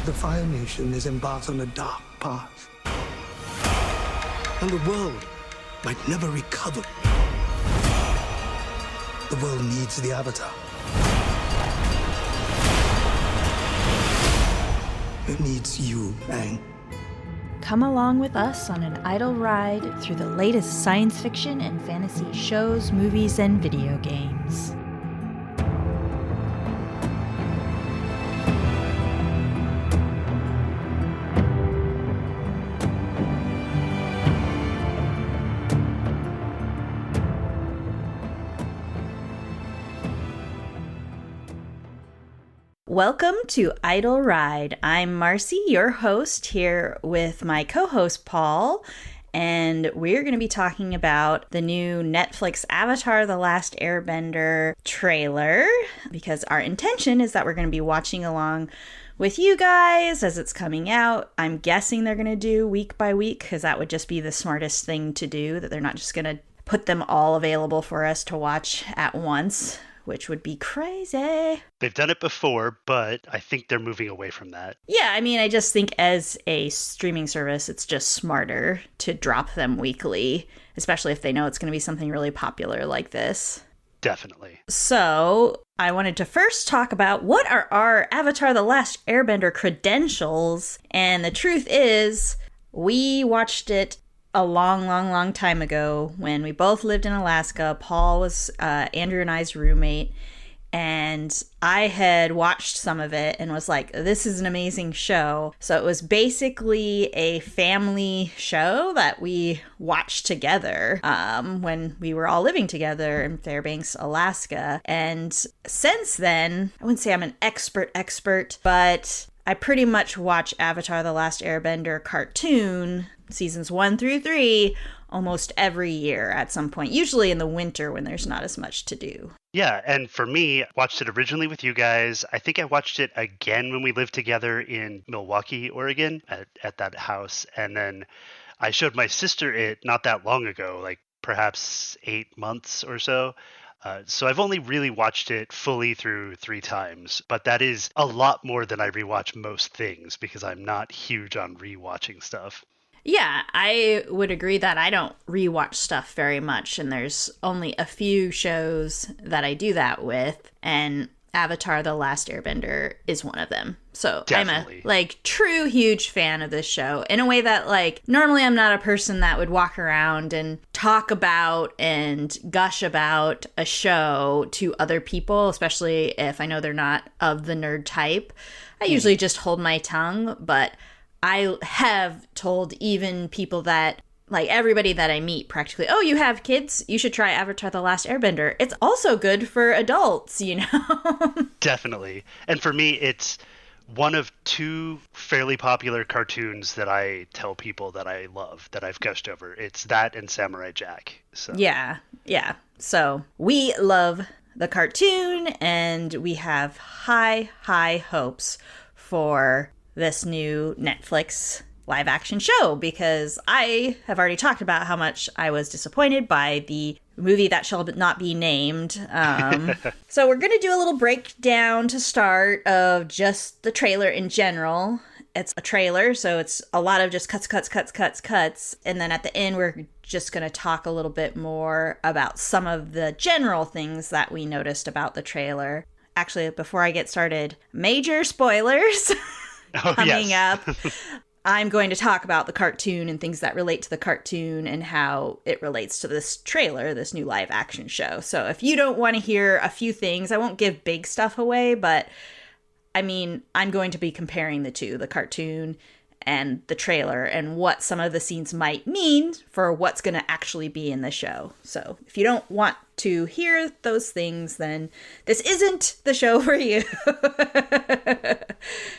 The Fire Nation is embarked on a dark path. And the world might never recover. The world needs the Avatar. It needs you, Aang. Come along with us on an idle ride through the latest science fiction and fantasy shows, movies, and video games. Welcome to Idle Ride. I'm Marcy, your host, here with my co-host Paul, and we're going to be talking about the new Netflix Avatar: The Last Airbender trailer, because our intention is that we're going to be watching along with you guys as it's coming out. I'm guessing they're going to do week by week, because that would just be the smartest thing to do, that they're not just going to put them all available for us to watch at once, which would be crazy. They've done it before, but I think they're moving away from that. Yeah, I mean, I just think as a streaming service, it's just smarter to drop them weekly, especially if they know it's going to be something really popular like this. Definitely. So, I wanted to first talk about what are our Avatar: The Last Airbender credentials, and the truth is, we watched it a long time ago when we both lived in Alaska. Paul was Andrew and I's roommate, and I had watched some of it and was like, this is an amazing show. So it was basically a family show that we watched together when we were all living together in Fairbanks, Alaska. And since then, I wouldn't say I'm an expert, but I pretty much watch Avatar: The Last Airbender cartoon seasons 1 through 3 almost every year at some point, usually in the winter when there's not as much to do. Yeah, and for me, I watched it originally with you guys. I think I watched it again when we lived together in Milwaukee, Oregon, at that house. And then I showed my sister it not that long ago, like perhaps 8 months or so. So I've only really watched it fully through 3 times, but that is a lot more than I rewatch most things because I'm not huge on rewatching stuff. Yeah, I would agree that I don't rewatch stuff very much, and there's only a few shows that I do that with, and Avatar: The Last Airbender is one of them. So Definitely. I'm a true huge fan of this show in a way that normally I'm not a person that would walk around and talk about and gush about a show to other people, especially if I know they're not of the nerd type. I usually just hold my tongue, but I have told even people that, everybody that I meet practically, oh, you have kids? You should try Avatar: The Last Airbender. It's also good for adults, you know? Definitely. And for me, it's one of 2 fairly popular cartoons that I tell people that I love, that I've gushed over. It's that and Samurai Jack. So. Yeah. So we love the cartoon, and we have high hopes for this new Netflix live action show, because I have already talked about how much I was disappointed by the movie that shall not be named. So we're going to do a little breakdown to start of just the trailer in general. It's a trailer, so it's a lot of just cuts. And then at the end, we're just going to talk a little bit more about some of the general things that we noticed about the trailer. Actually, before I get started, major spoilers. Coming up, I'm going to talk about the cartoon and things that relate to the cartoon and how it relates to this trailer, this new live action show. So if you don't want to hear a few things, I won't give big stuff away, but I mean, I'm going to be comparing the two, the cartoon and the trailer, and what some of the scenes might mean for what's going to actually be in the show. So if you don't want to hear those things, then this isn't the show for you.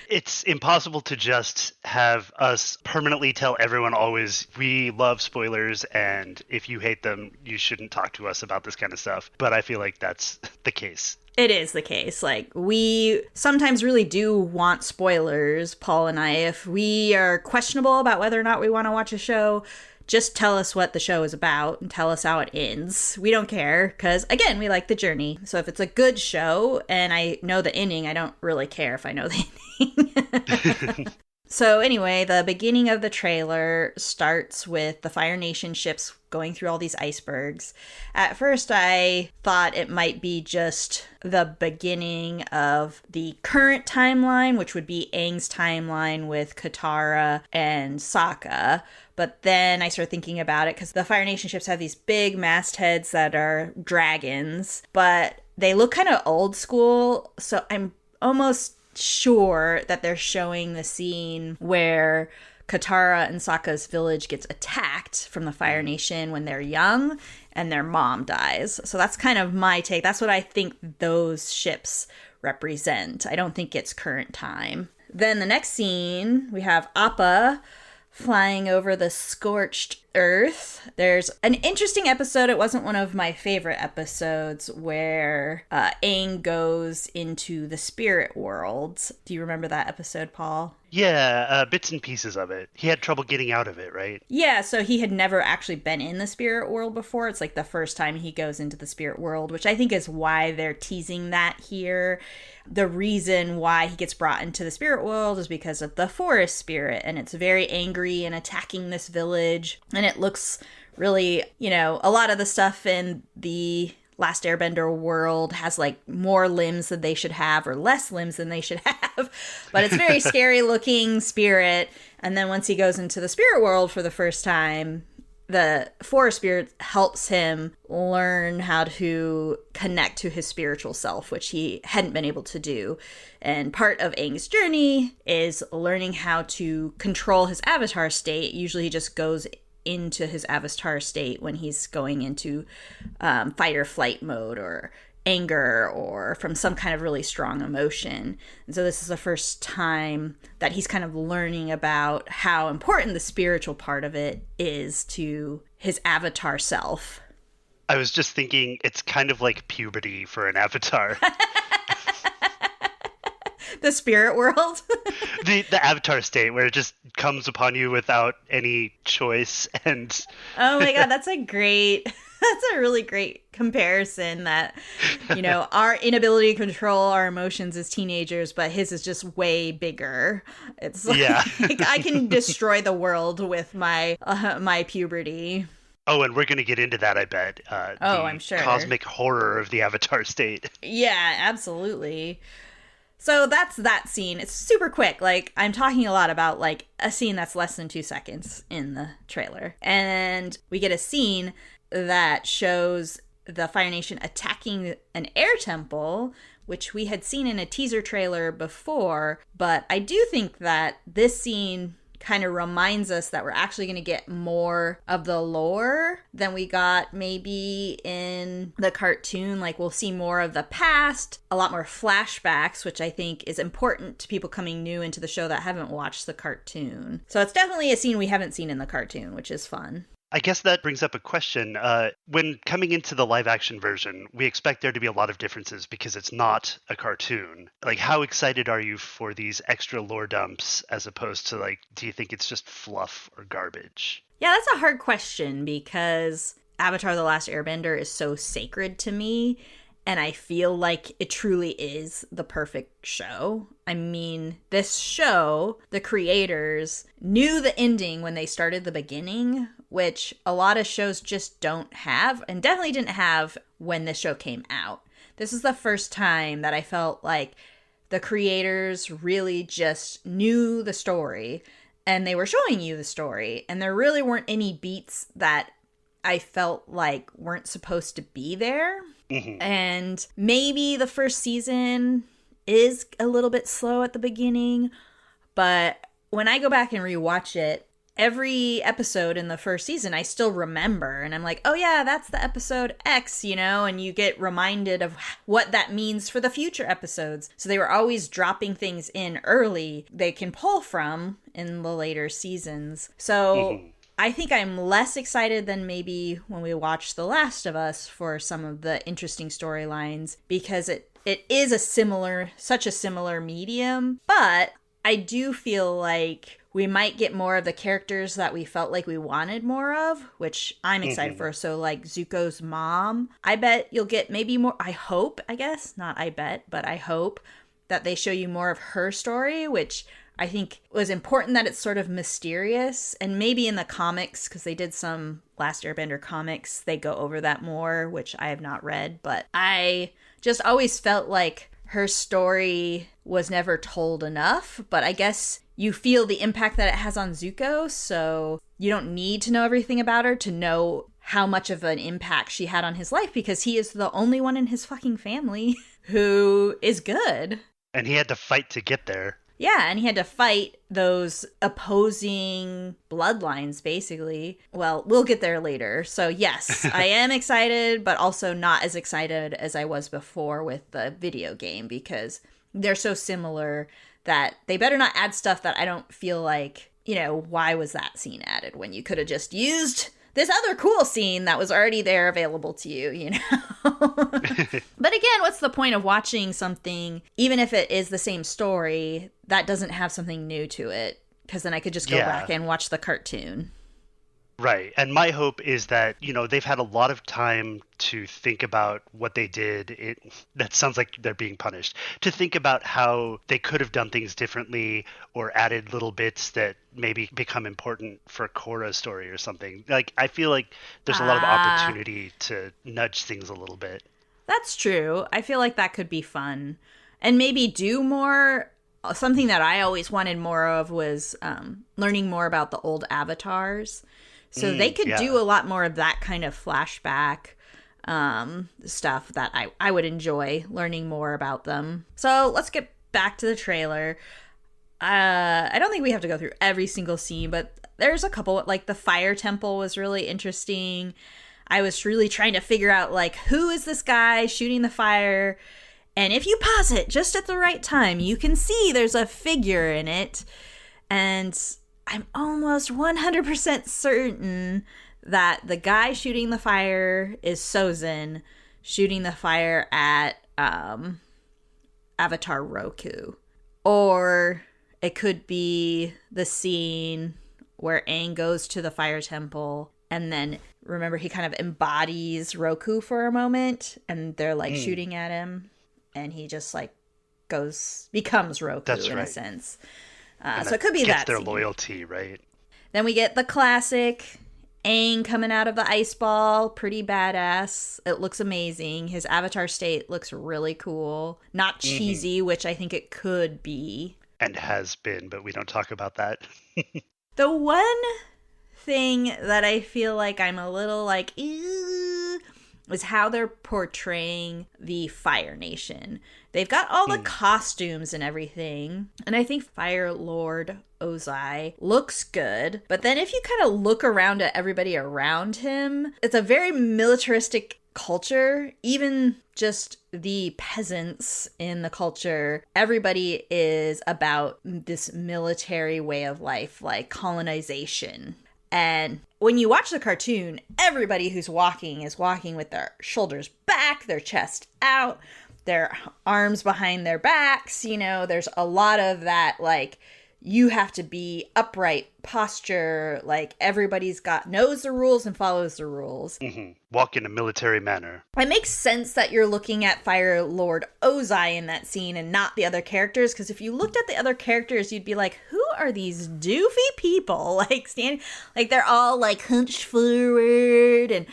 It's impossible to just have us permanently tell everyone always, we love spoilers, and if you hate them, you shouldn't talk to us about this kind of stuff. But I feel like that's the case. It is the case. We sometimes really do want spoilers, Paul and I. If we are questionable about whether or not we want to watch a show, just tell us what the show is about and tell us how it ends. We don't care because, again, we like the journey. So if it's a good show and I know the ending, I don't really care if I know the ending. So anyway, the beginning of the trailer starts with the Fire Nation ships going through all these icebergs. At first, I thought it might be just the beginning of the current timeline, which would be Aang's timeline with Katara and Sokka. But then I started thinking about it because the Fire Nation ships have these big mastheads that are dragons, but they look kind of old school. So I'm almost sure that they're showing the scene where Katara and Sokka's village gets attacked from the Fire Nation when they're young and their mom dies. So that's kind of my take. That's what I think those ships represent. I don't think it's current time. Then the next scene, we have Appa flying over the scorched earth. There's an interesting episode. It wasn't one of my favorite episodes where Aang goes into the spirit world. Do you remember that episode, Paul? Yeah, bits and pieces of it. He had trouble getting out of it, right? Yeah, so he had never actually been in the spirit world before. It's like the first time he goes into the spirit world, which I think is why they're teasing that here. The reason why he gets brought into the spirit world is because of the forest spirit, and it's very angry and attacking this village. And it looks really, a lot of the stuff in the Last Airbender world has like more limbs than they should have or less limbs than they should have. But it's very scary looking spirit. And then once he goes into the spirit world for the first time, the forest spirit helps him learn how to connect to his spiritual self, which he hadn't been able to do. And part of Aang's journey is learning how to control his avatar state. Usually he just goes into his avatar state when he's going into fight or flight mode or anger or from some kind of really strong emotion. And so this is the first time that he's kind of learning about how important the spiritual part of it is to his avatar self. I was just thinking it's kind of like puberty for an avatar. The spirit world. the avatar state where it just comes upon you without any choice. And oh my god, that's a really great comparison that, our inability to control our emotions as teenagers, but his is just way bigger. It's like, yeah. I can destroy the world with my puberty. Oh, and we're going to get into that, I bet. I'm sure. Cosmic horror of the avatar state. Yeah, absolutely. So that's that scene. It's super quick. Like, I'm talking a lot about, like, a scene that's less than 2 seconds in the trailer. And we get a scene that shows the Fire Nation attacking an air temple, which we had seen in a teaser trailer before. But I do think that this scene kind of reminds us that we're actually going to get more of the lore than we got maybe in the cartoon. Like, we'll see more of the past, a lot more flashbacks, which I think is important to people coming new into the show that haven't watched the cartoon. So it's definitely a scene we haven't seen in the cartoon, which is fun. I guess that brings up a question. When coming into the live action version, we expect there to be a lot of differences because it's not a cartoon. Like, how excited are you for these extra lore dumps as opposed to, like, do you think it's just fluff or garbage? Yeah, that's a hard question because Avatar: The Last Airbender is so sacred to me. And I feel like it truly is the perfect show. I mean, this show, the creators knew the ending when they started the beginning, which a lot of shows just don't have, and definitely didn't have when this show came out. This is the first time that I felt like the creators really just knew the story, and they were showing you the story, and there really weren't any beats that I felt like weren't supposed to be there. Mm-hmm. And maybe the first season is a little bit slow at the beginning, but when I go back and rewatch it, every episode in the first season I still remember, and I'm like, oh yeah, that's the episode X, and you get reminded of what that means for the future episodes. So they were always dropping things in early they can pull from in the later seasons. So mm-hmm. I think I'm less excited than maybe when we watched The Last of Us for some of the interesting storylines, because it is such a similar medium, but I do feel like we might get more of the characters that we felt like we wanted more of, which I'm excited for. So like Zuko's mom, I bet you'll get maybe more. I hope, I guess, not I bet, but I hope that they show you more of her story, which I think was important that it's sort of mysterious. And maybe in the comics, because they did some Last Airbender comics, they go over that more, which I have not read. But I just always felt like her story was never told enough. But I guess you feel the impact that it has on Zuko, so you don't need to know everything about her to know how much of an impact she had on his life, because he is the only one in his fucking family who is good. And he had to fight to get there. Yeah, and he had to fight those opposing bloodlines, basically. Well, we'll get there later. So yes, I am excited, but also not as excited as I was before with the video game, because they're so similar that they better not add stuff that I don't feel like, you know, why was that scene added when you could have just used this other cool scene that was already there available to you, you know? But again, what's the point of watching something, even if it is the same story, that doesn't have something new to it? Because then I could just go back and watch the cartoon. Right. And my hope is that, you know, they've had a lot of time to think about what they did. That sounds like they're being punished. To think about how they could have done things differently or added little bits that maybe become important for Korra's story or something. Like, I feel like there's a lot of opportunity to nudge things a little bit. That's true. I feel like that could be fun. And maybe do more. Something that I always wanted more of was learning more about the old avatars. So they could do a lot more of that kind of flashback stuff that I would enjoy learning more about them. So let's get back to the trailer. I don't think we have to go through every single scene, but there's a couple. Like the fire temple was really interesting. I was really trying to figure out, like, who is this guy shooting the fire? And if you pause it just at the right time, you can see there's a figure in it. And I'm almost 100% certain that the guy shooting the fire is Sozin shooting the fire at Avatar Roku. Or it could be the scene where Aang goes to the fire temple and then, remember, he kind of embodies Roku for a moment and they're like shooting at him and he just like becomes Roku in a sense. So it could be that their scene. Loyalty, right? Then we get the classic Aang coming out of the ice ball. Pretty badass. It looks amazing. His avatar state looks really cool. Not cheesy, which I think it could be. And has been, but we don't talk about that. The one thing that I feel like I'm a little like, ew, is how they're portraying the Fire Nation. They've got all the costumes and everything, and I think Fire Lord Ozai looks good. But then if you kind of look around at everybody around him, it's a very militaristic culture. Even just the peasants in the culture, everybody is about this military way of life, like colonization. And when you watch the cartoon, everybody who's walking is walking with their shoulders back, their chest out, their arms behind their backs. You know, there's a lot of that, like, you have to be upright posture. Like, everybody's knows the rules and follows the rules. Walk in a military manner. It makes sense that you're looking at Fire Lord Ozai in that scene and not the other characters, because if you looked at the other characters, you'd be like, who are these doofy people? Like, standing, like, they're all, like, hunched forward, and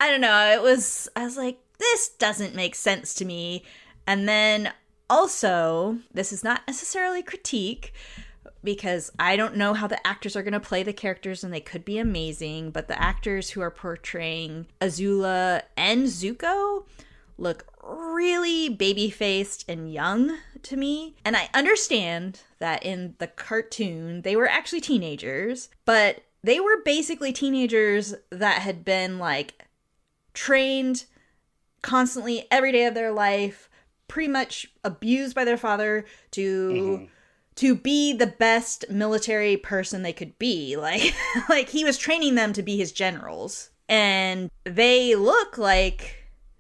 I don't know, I was like, this doesn't make sense to me. And then, also, this is not necessarily critique, because I don't know how the actors are going to play the characters, and they could be amazing, but the actors who are portraying Azula and Zuko look really baby-faced and young to me. And I understand that in the cartoon, they were actually teenagers, but they were basically teenagers that had been, like, trained constantly every day of their life, pretty much abused by their father to be the best military person they could be. Like he was training them to be his generals. And they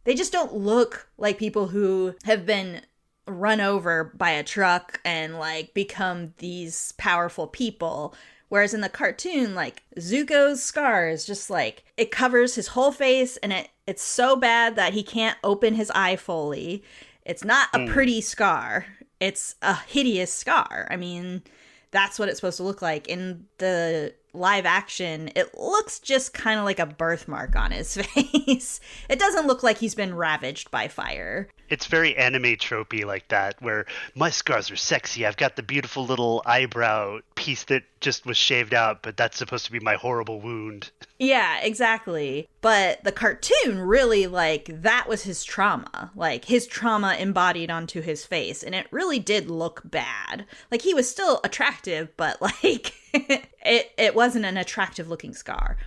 just don't look like people who have been run over by a truck and like become these powerful people. Whereas in the cartoon, like Zuko's scar is just like it covers his whole face, and it's so bad that he can't open his eye fully. It's not a pretty scar. It's a hideous scar. I mean, that's what it's supposed to look like. In the live action, it looks just kind of like a birthmark on his face. It doesn't look like he's been ravaged by fire. It's very anime tropey like that, where my scars are sexy. I've got the beautiful little eyebrow piece that just was shaved out, but that's supposed to be my horrible wound. Yeah, exactly. But the cartoon really, like, that was his trauma. Like, his trauma embodied onto his face. And it really did look bad. Like, he was still attractive, but, like, it wasn't an attractive looking scar.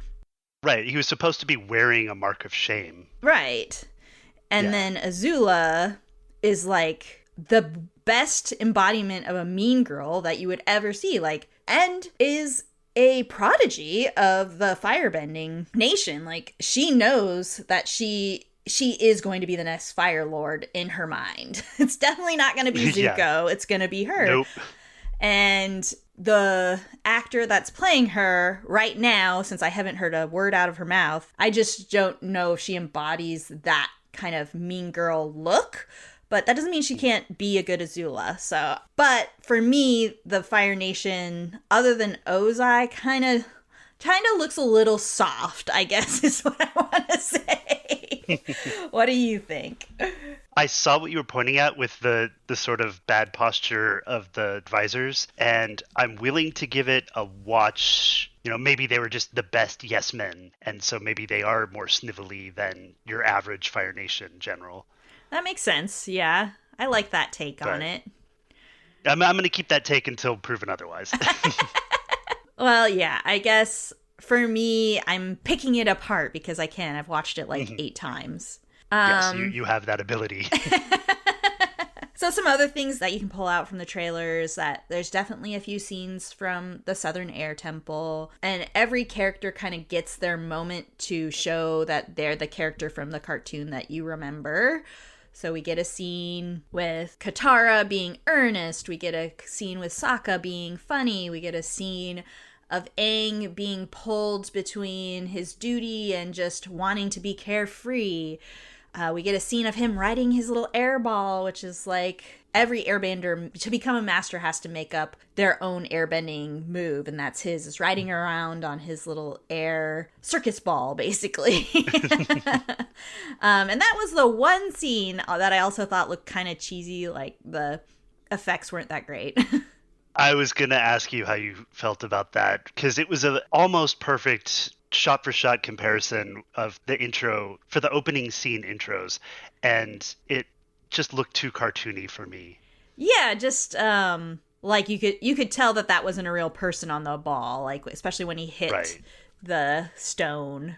Right. He was supposed to be wearing a mark of shame. Right. And then Azula is, like, the best embodiment of a mean girl that you would ever see. Like, and is a prodigy of the firebending nation. Like, she knows that she is going to be the next Fire Lord in her mind. It's definitely not going to be Zuko. Yeah. It's going to be her. Nope. And the actor that's playing her right now, since I haven't heard a word out of her mouth, I just don't know if she embodies that kind of mean girl look. But that doesn't mean she can't be a good Azula. So, but for me, the Fire Nation, other than Ozai, kind of looks a little soft, I guess is what I want to say. What do you think? I saw what you were pointing at with the sort of bad posture of the advisors, and I'm willing to give it a watch. You know, maybe they were just the best yes men, and so maybe they are more snivelly than your average Fire Nation general. That makes sense, yeah. I like that take on it. I'm going to keep that take until proven otherwise. Well, yeah, I guess for me, I'm picking it apart because I can. I've watched it like 8 times. Yes, you have that ability. So some other things that you can pull out from the trailers, that there's definitely a few scenes from the Southern Air Temple, and every character kind of gets their moment to show that they're the character from the cartoon that you remember. So we get a scene with Katara being earnest, we get a scene with Sokka being funny, we get a scene of Aang being pulled between his duty and just wanting to be carefree. We get a scene of him riding his little air ball, which is like every airbender to become a master has to make up their own airbending move, and that's his. Is riding around on his little air circus ball, basically. And that was the one scene that I also thought looked kind of cheesy, like the effects weren't that great. I was going to ask you how you felt about that, because it was an almost perfect shot-for-shot comparison of the intro for the opening scene intros, and it just looked too cartoony for me. Yeah, just like you could tell that wasn't a real person on the ball, like especially when he hit the stone.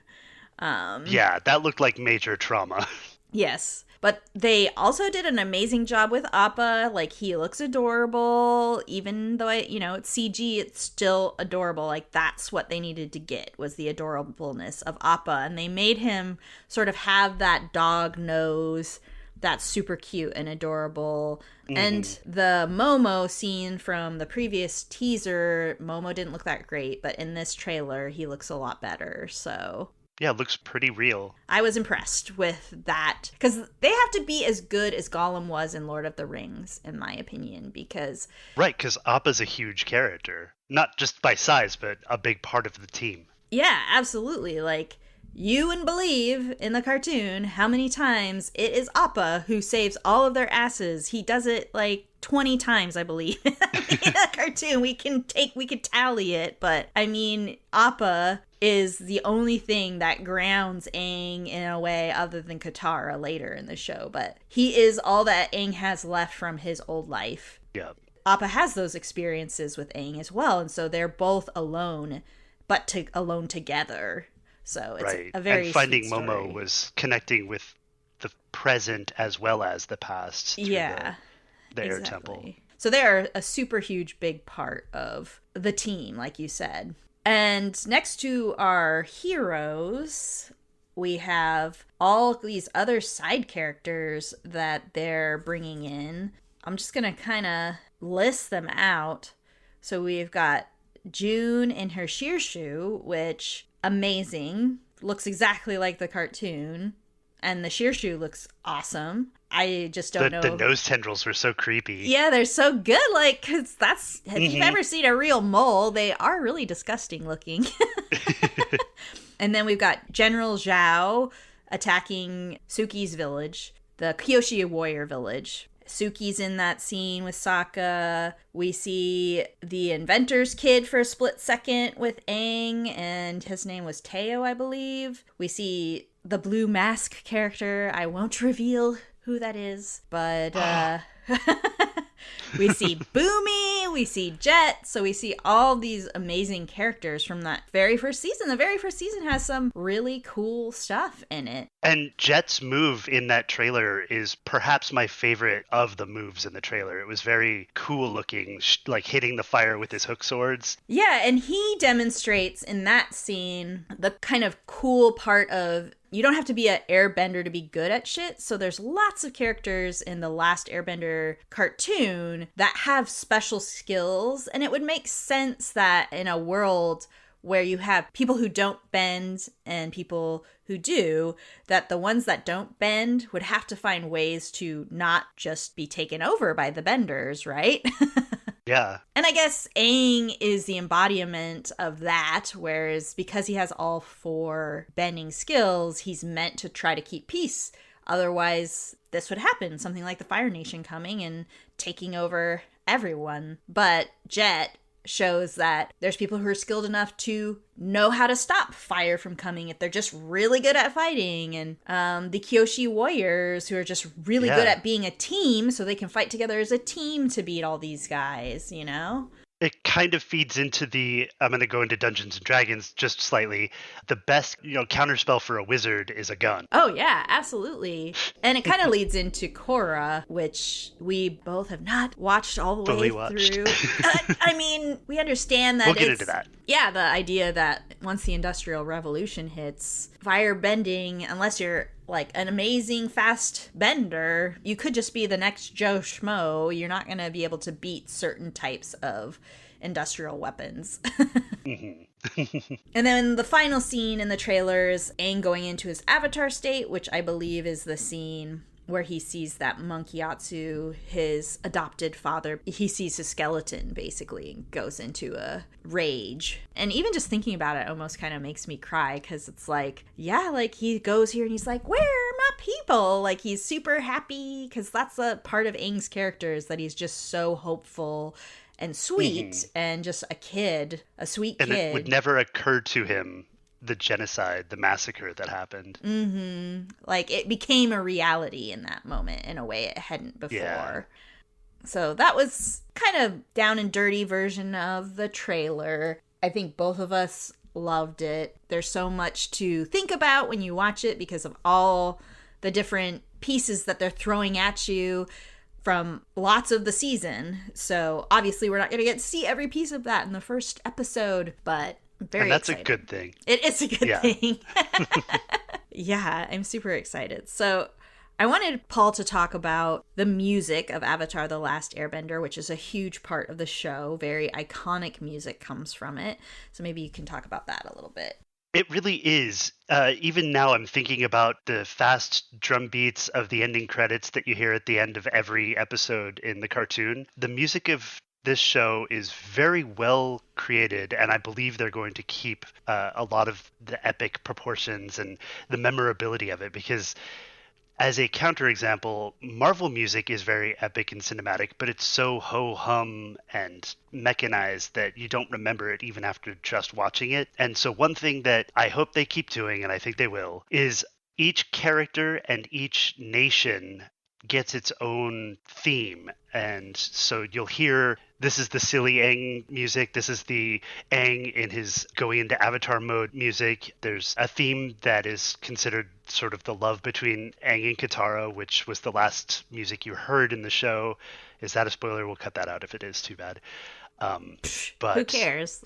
Yeah, that looked like major trauma. Yes. But they also did an amazing job with Appa. Like, he looks adorable. Even though, it's CG, it's still adorable. Like, that's what they needed to get, was the adorableness of Appa. And they made him sort of have that dog nose that's super cute and adorable. Mm. And the Momo scene from the previous teaser, Momo didn't look that great. But in this trailer, he looks a lot better, so... Yeah, it looks pretty real. I was impressed with that, because they have to be as good as Gollum was in Lord of the Rings, in my opinion, because... Right, because Appa's a huge character. Not just by size, but a big part of the team. Yeah, absolutely. Like, you wouldn't believe in the cartoon how many times it is Appa who saves all of their asses. He does it, like, 20 times, I believe. In the cartoon, we could tally it, but, I mean, Appa is the only thing that grounds Aang in a way other than Katara later in the show. But he is all that Aang has left from his old life. Yeah. Appa has those experiences with Aang as well, and so they're both alone, but alone together. So it's a very and finding sweet story. Momo was connecting with the present as well as the past. Yeah. The Air Temple. So they're a super huge big part of the team, like you said. And next to our heroes, we have all these other side characters that they're bringing in. I'm just going to kind of list them out. So we've got June in her sheer shoe, which amazing. Looks exactly like the cartoon. And the sheer shoe looks awesome. I just don't know. The nose tendrils were so creepy. Yeah, they're so good. Like, because if you've ever seen a real mole, they are really disgusting looking. And then we've got General Zhao attacking Suki's village, the Kyoshi warrior village. Suki's in that scene with Sokka. We see the inventor's kid for a split second with Aang, and his name was Teo, I believe. We see the blue mask character. I won't reveal who that is, but we see Boomy, we see Jet, so we see all these amazing characters from that very first season. The very first season has some really cool stuff in it. And Jet's move in that trailer is perhaps my favorite of the moves in the trailer. It was very cool looking, like hitting the fire with his hook swords. Yeah, and he demonstrates in that scene the kind of cool part of you don't have to be an airbender to be good at shit. So there's lots of characters in the Last Airbender cartoon that have special skills. And it would make sense that in a world where you have people who don't bend and people who do, that the ones that don't bend would have to find ways to not just be taken over by the benders, right? Yeah. And I guess Aang is the embodiment of that, whereas because he has all 4 bending skills, he's meant to try to keep peace. Otherwise, this would happen, something like the Fire Nation coming and taking over everyone. But Jet shows that there's people who are skilled enough to know how to stop fire from coming if they're just really good at fighting, and the Kyoshi warriors who are just really good at being a team, so they can fight together as a team to beat all these guys, you know? It kind of feeds into I'm going to go into Dungeons and Dragons just slightly. The best, counterspell for a wizard is a gun. Oh, yeah, absolutely. And it kind of leads into Korra, which we both have not watched all the way through. I mean, we understand that we'll get into that. Yeah, the idea that once the Industrial Revolution hits, fire bending, unless you're like an amazing fast bender, you could just be the next Joe Schmo. You're not going to be able to beat certain types of industrial weapons. And then the final scene in the trailer is Aang going into his avatar state, which I believe is the scene where he sees that Monkey Atsu, his adopted father, he sees his skeleton basically and goes into a rage. And even just thinking about it almost kind of makes me cry, because it's like, yeah, like he goes here and he's like, where are my people? Like he's super happy, because that's a part of Aang's character, is that he's just so hopeful and sweet and just a sweet kid. And it would never occur to him the genocide, the massacre that happened. Like it became a reality in that moment in a way it hadn't before. Yeah. So that was kind of down and dirty version of the trailer. I think both of us loved it. There's so much to think about when you watch it because of all the different pieces that they're throwing at you from lots of the season. So obviously we're not going to get to see every piece of that in the first episode, but and that's excited. A good thing. It is a good thing. Yeah, I'm super excited. So I wanted Paul to talk about the music of Avatar: The Last Airbender, which is a huge part of the show. Very iconic music comes from it. So maybe you can talk about that a little bit. It really is. Even now I'm thinking about the fast drum beats of the ending credits that you hear at the end of every episode in the cartoon. The music of this show is very well created, and I believe they're going to keep a lot of the epic proportions and the memorability of it, because as a counterexample, Marvel music is very epic and cinematic, but it's so ho-hum and mechanized that you don't remember it even after just watching it. And so one thing that I hope they keep doing, and I think they will, is each character and each nation gets its own theme. And so you'll hear, this is the silly Aang music, this is the Aang in his going into avatar mode music. There's a theme that is considered sort of the love between Aang and Katara, which was the last music you heard in the show. Is that a spoiler? We'll cut that out if it is, too bad. But who cares?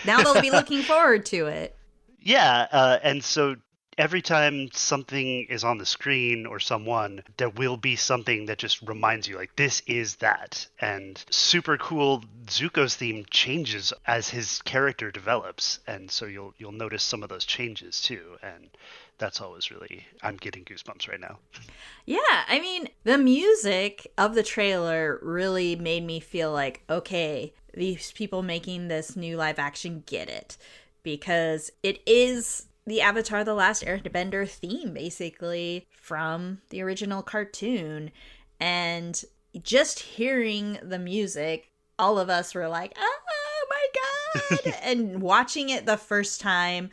Now they'll be looking forward to it. Yeah, and so every time something is on the screen or someone, there will be something that just reminds you, like, this is that. And super cool, Zuko's theme changes as his character develops, and so you'll notice some of those changes too. And that's always really, I'm getting goosebumps right now. Yeah, I mean, the music of the trailer really made me feel like, okay, these people making this new live action get it. Because it is the Avatar The Last Airbender theme, basically, from the original cartoon. And just hearing the music, all of us were like, oh my God! And watching it the first time,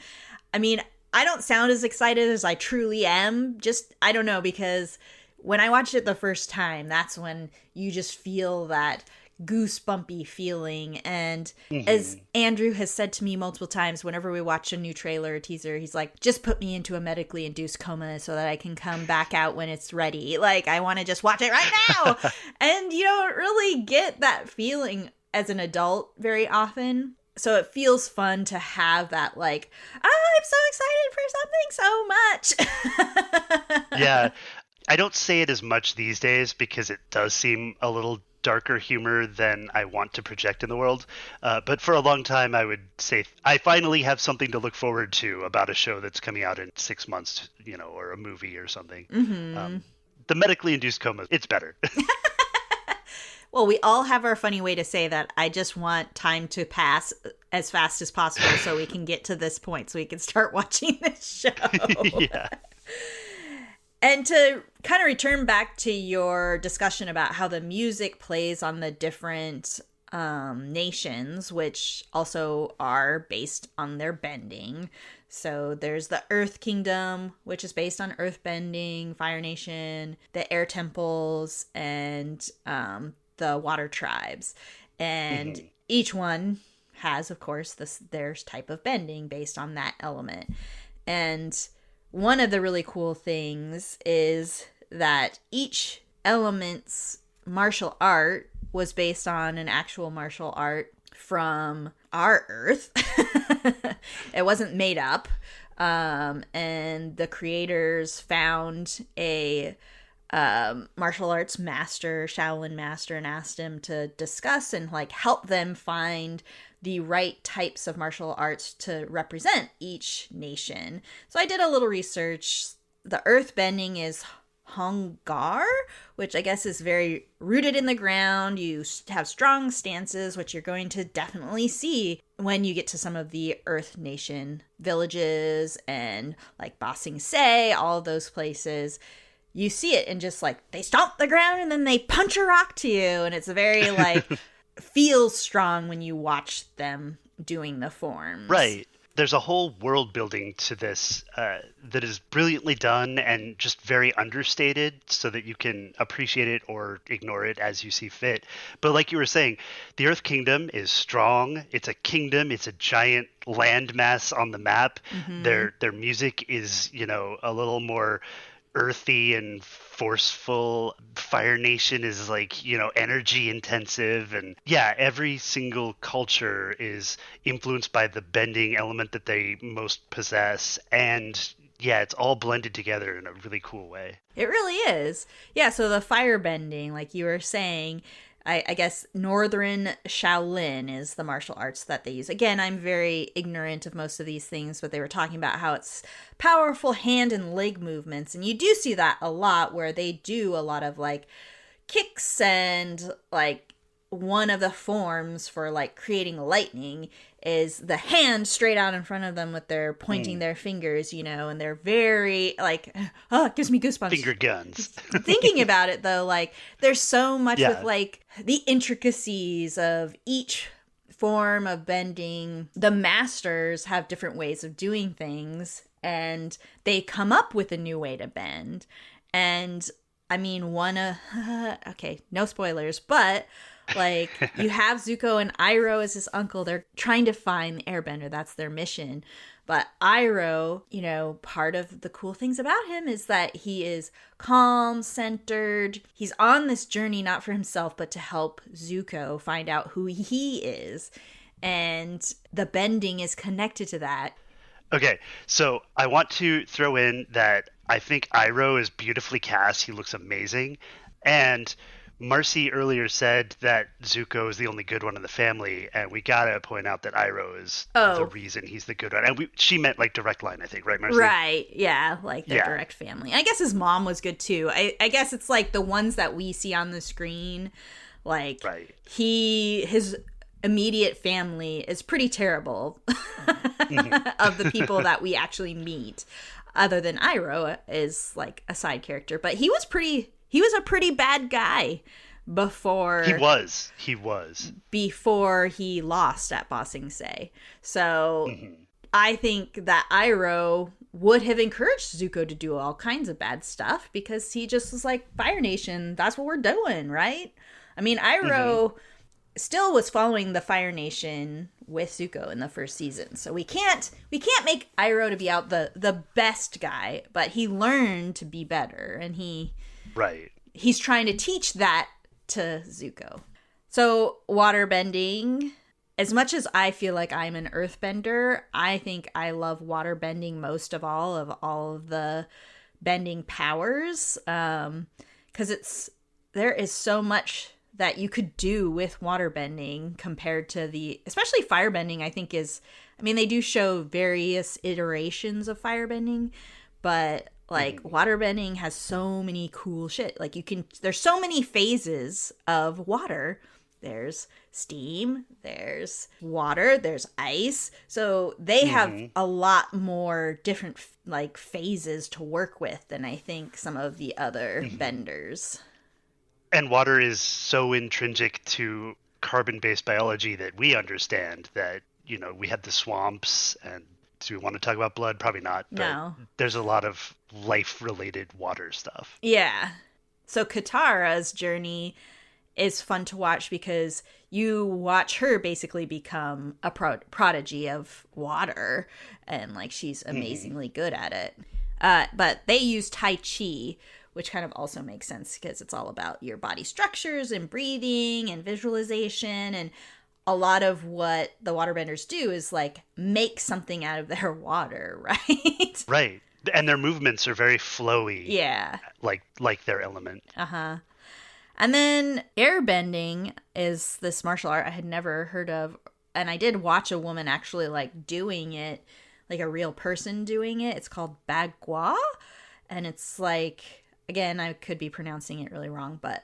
I mean, I don't sound as excited as I truly am. Just, I don't know, because when I watched it the first time, that's when you just feel that goosebumpy feeling. And as Andrew has said to me multiple times, whenever we watch a new trailer or teaser, he's like, just put me into a medically induced coma so that I can come back out when it's ready. Like, I want to just watch it right now. And you don't really get that feeling as an adult very often. So it feels fun to have that, like, oh, I'm so excited for something so much. Yeah. I don't say it as much these days because it does seem a little darker humor than I want to project in the world. But for a long time, I would say I finally have something to look forward to about a show that's coming out in 6 months, or a movie or something. The medically induced coma, it's better. Well, we all have our funny way to say that. I just want time to pass as fast as possible so we can get to this point so we can start watching this show. Yeah. And to kind of return back to your discussion about how the music plays on the different nations, which also are based on their bending. So there's the Earth Kingdom, which is based on earth bending, Fire Nation, the Air Temples, and the Water Tribes. And each one has, of course, their type of bending based on that element. And one of the really cool things is that each element's martial art was based on an actual martial art from our Earth. It wasn't made up. And the creators found a martial arts master, Shaolin master, and asked him to discuss and help them find the right types of martial arts to represent each nation. So I did a little research. The earth bending is Hongar, which I guess is very rooted in the ground. You have strong stances, which you're going to definitely see when you get to some of the Earth Nation villages and Ba Sing Se, all of those places. You see it and just they stomp the ground and then they punch a rock to you. And it's very feels strong when you watch them doing the forms. Right. There's a whole world building to this that is brilliantly done and just very understated so that you can appreciate it or ignore it as you see fit. But like you were saying, the Earth Kingdom is strong. It's a kingdom. It's a giant landmass on the map. Their music is, a little more earthy and forceful. Fire Nation is energy intensive, and every single culture is influenced by the bending element that they most possess, and it's all blended together in a really cool way. It really is. Yeah, so the fire bending, like you were saying, I guess Northern Shaolin is the martial arts that they use. Again, I'm very ignorant of most of these things, but they were talking about how it's powerful hand and leg movements. And you do see that a lot where they do a lot of kicks and one of the forms for creating lightning is the hand straight out in front of them with their pointing their fingers, and they're very it gives me goosebumps. Finger guns. Thinking about it though, there's so much with the intricacies of each form of bending. The masters have different ways of doing things and they come up with a new way to bend. And I mean, okay, no spoilers, but you have Zuko and Iroh as his uncle. They're trying to find the airbender. That's their mission. But Iroh, part of the cool things about him is that he is calm, centered. He's on this journey not for himself, but to help Zuko find out who he is. And the bending is connected to that. Okay, so I want to throw in that I think Iroh is beautifully cast. He looks amazing. And Marcy earlier said that Zuko is the only good one in the family, and we gotta point out that Iroh is the Oh, reason he's the good one. And she meant like direct line, I think, right, Marcy? right. Yeah, like their Yeah, direct family. I guess his mom was good too. I guess it's like the ones that we see on the screen, like right. his immediate family is pretty terrible of the people that we actually meet. Other than Iroh is like a side character, but he was a pretty bad guy before He was. he lost at Ba Sing Se. So I think that Iroh would have encouraged Zuko to do all kinds of bad stuff because he just was like, Fire Nation, that's what we're doing, right? I mean, Iroh still was following the Fire Nation with Zuko in the first season. So we can't make Iroh to be out the best guy, but he learned to be better, and Right. he's trying to teach that to Zuko. So waterbending, as much as I feel like I'm an earthbender, I think I love waterbending most of all of the bending powers, because there is so much that you could do with waterbending compared to especially firebending. I think they do show various iterations of firebending, but like waterbending has so many cool shit. Like there's so many phases of water. There's steam, there's water, there's ice. So they have a lot more different like phases to work with than I think some of the other benders. And water is so intrinsic to carbon-based biology that we understand that, we had the swamps. And do we want to talk about blood? Probably not. But No. there's a lot of life-related water stuff. Yeah. So Katara's journey is fun to watch because you watch her basically become a prodigy of water, and like she's amazingly good at it. But they use Tai Chi, which kind of also makes sense because it's all about your body structures and breathing and visualization. And a lot of what the waterbenders do is like make something out of their water, right? Right. And their movements are very flowy. Yeah. Like their element. Uh-huh. And then airbending is this martial art I had never heard of. And I did watch a woman actually like doing it, like a real person doing it. It's called Bagua. And it's like, again, I could be pronouncing it really wrong, but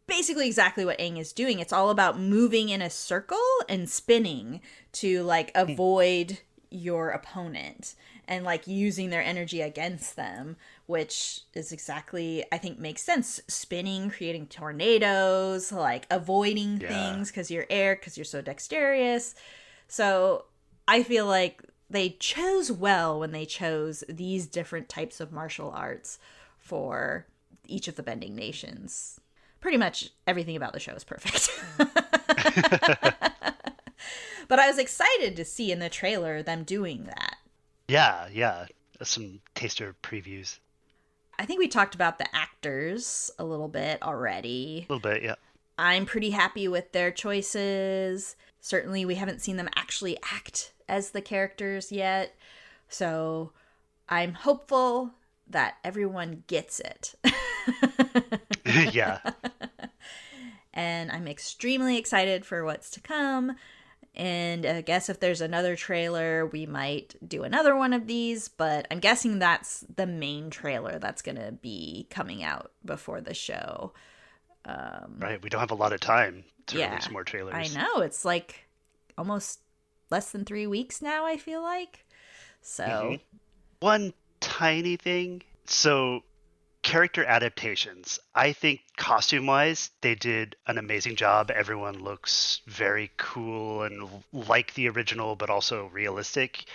basically exactly what Aang is doing. It's all about moving in a circle and spinning to like avoid your opponent and like using their energy against them, which is exactly, I think, makes sense. Spinning, creating tornadoes, like avoiding things because you're air, because you're so dexterous. So I feel like they chose well when they chose these different types of martial arts for each of the bending nations. Pretty much everything about the show is perfect. But I was excited to see in the trailer them doing that. Yeah. Some taster previews. I think we talked about the actors a little bit already. A little bit, yeah. I'm pretty happy with their choices. Certainly we haven't seen them actually act as the characters yet. So I'm hopeful that everyone gets it. Yeah. And I'm extremely excited for what's to come. And I guess if there's another trailer, we might do another one of these. But I'm guessing that's the main trailer that's going to be coming out before the show. Right. We don't have a lot of time to release more trailers. I know. It's like almost less than 3 weeks now, I feel like. So. One tiny thing. So, character adaptations. I think costume-wise, they did an amazing job. Everyone looks very cool and like the original, but also realistic.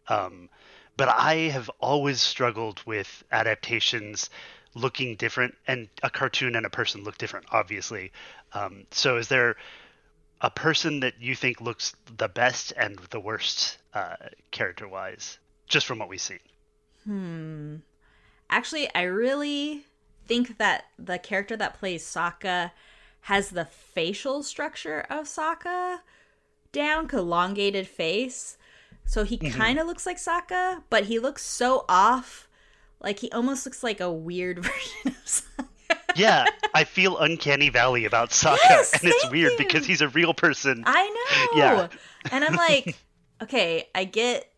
But I have always struggled with adaptations looking different, and a cartoon and a person look different, obviously. So is there a person that you think looks the best and the worst character-wise, just from what we've seen? Actually, I really think that the character that plays Sokka has the facial structure of Sokka down, elongated face. So he kind of looks like Sokka, but he looks so off. Like, he almost looks like a weird version of Sokka. Yeah, I feel Uncanny Valley about Sokka, Yes, and it's thank weird you. because he's a real person. I know. Yeah. And I'm like, okay, I get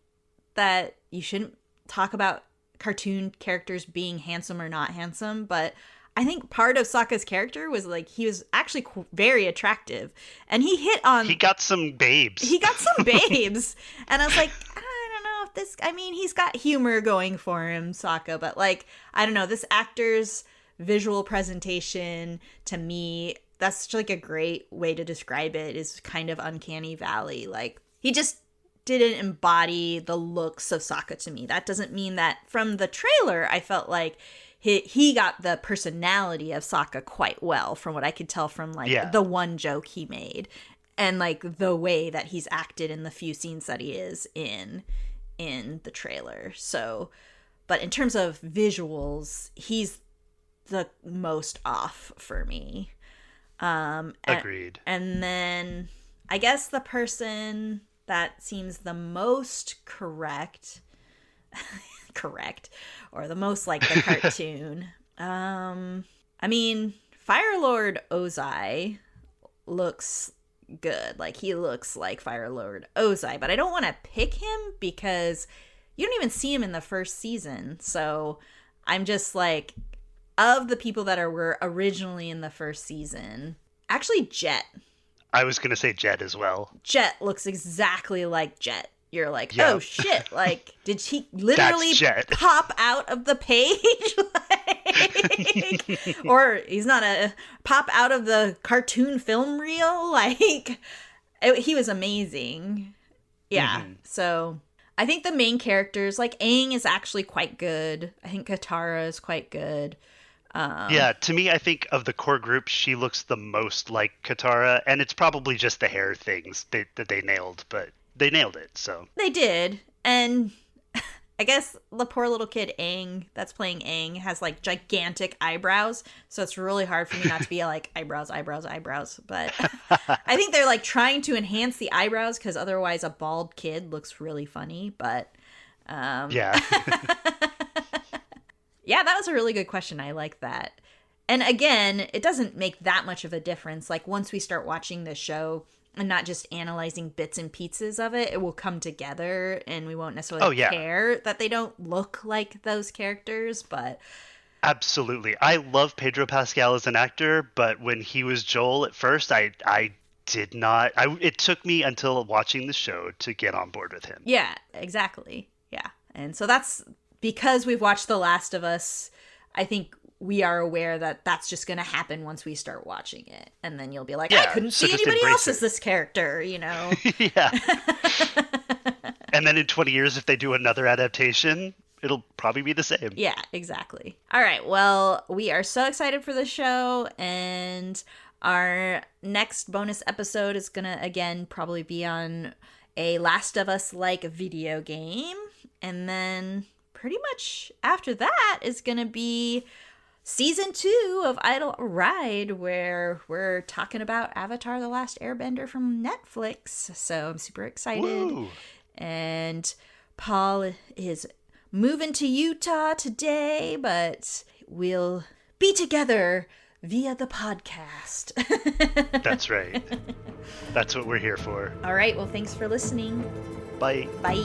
that you shouldn't talk about cartoon characters being handsome or not handsome, but I think part of Sokka's character was like he was actually very attractive, and he hit on. He got some babes. He got some babes, and I was like, I don't know if this. I mean, he's got humor going for him, Sokka, but like, I don't know, this actor's visual presentation to me, that's just like a great way to describe it, is kind of Uncanny Valley. Like, he just didn't embody the looks of Sokka to me. That doesn't mean that from the trailer I felt like he got the personality of Sokka quite well, from what I could tell from like the one joke he made and like the way that he's acted in the few scenes that he is in the trailer. So, but in terms of visuals, he's the most off for me. Agreed. And then I guess the person that seems the most correct or the most like the cartoon. I mean, Fire Lord Ozai looks good. Like, he looks like Fire Lord Ozai, but I don't want to pick him because you don't even see him in the first season. So I'm just like, of the people that were originally in the first season, actually Jet. I was going to say Jet as well. Jet looks exactly like Jet. You're like, oh shit, like, did he literally pop out of the page? Like, or he's not a pop out of the cartoon film reel? Like, he was amazing. Yeah, so I think the main characters, like, Aang is actually quite good. I think Katara is quite good. Yeah, to me, I think of the core group, she looks the most like Katara, and it's probably just the hair things that they nailed, but they nailed it, so. They did, and I guess the poor little kid Aang that's playing Aang has like gigantic eyebrows, so it's really hard for me not to be like eyebrows, but I think they're like trying to enhance the eyebrows because otherwise a bald kid looks really funny, but yeah. Yeah, that was a really good question. I like that. And again, it doesn't make that much of a difference. Like, once we start watching the show and not just analyzing bits and pieces of it, it will come together and we won't necessarily care that they don't look like those characters, but... Absolutely. I love Pedro Pascal as an actor, but when he was Joel at first, I did not... it took me until watching the show to get on board with him. Yeah, exactly. Yeah. And so that's... Because we've watched The Last of Us, I think we are aware that that's just going to happen once we start watching it. And then you'll be like, I couldn't see anybody else as this character, you know? Yeah. And then in 20 years, if they do another adaptation, it'll probably be the same. Yeah, exactly. All right. Well, we are so excited for the show. And our next bonus episode is going to, again, probably be on a Last of Us-like video game. And then... pretty much after that is going to be season 2 of Idle Ride, where we're talking about Avatar: The Last Airbender from Netflix. So I'm super excited. Woo. And Paul is moving to Utah today, but we'll be together via the podcast. That's right. That's what we're here for. All right. Well, thanks for listening. Bye. Bye.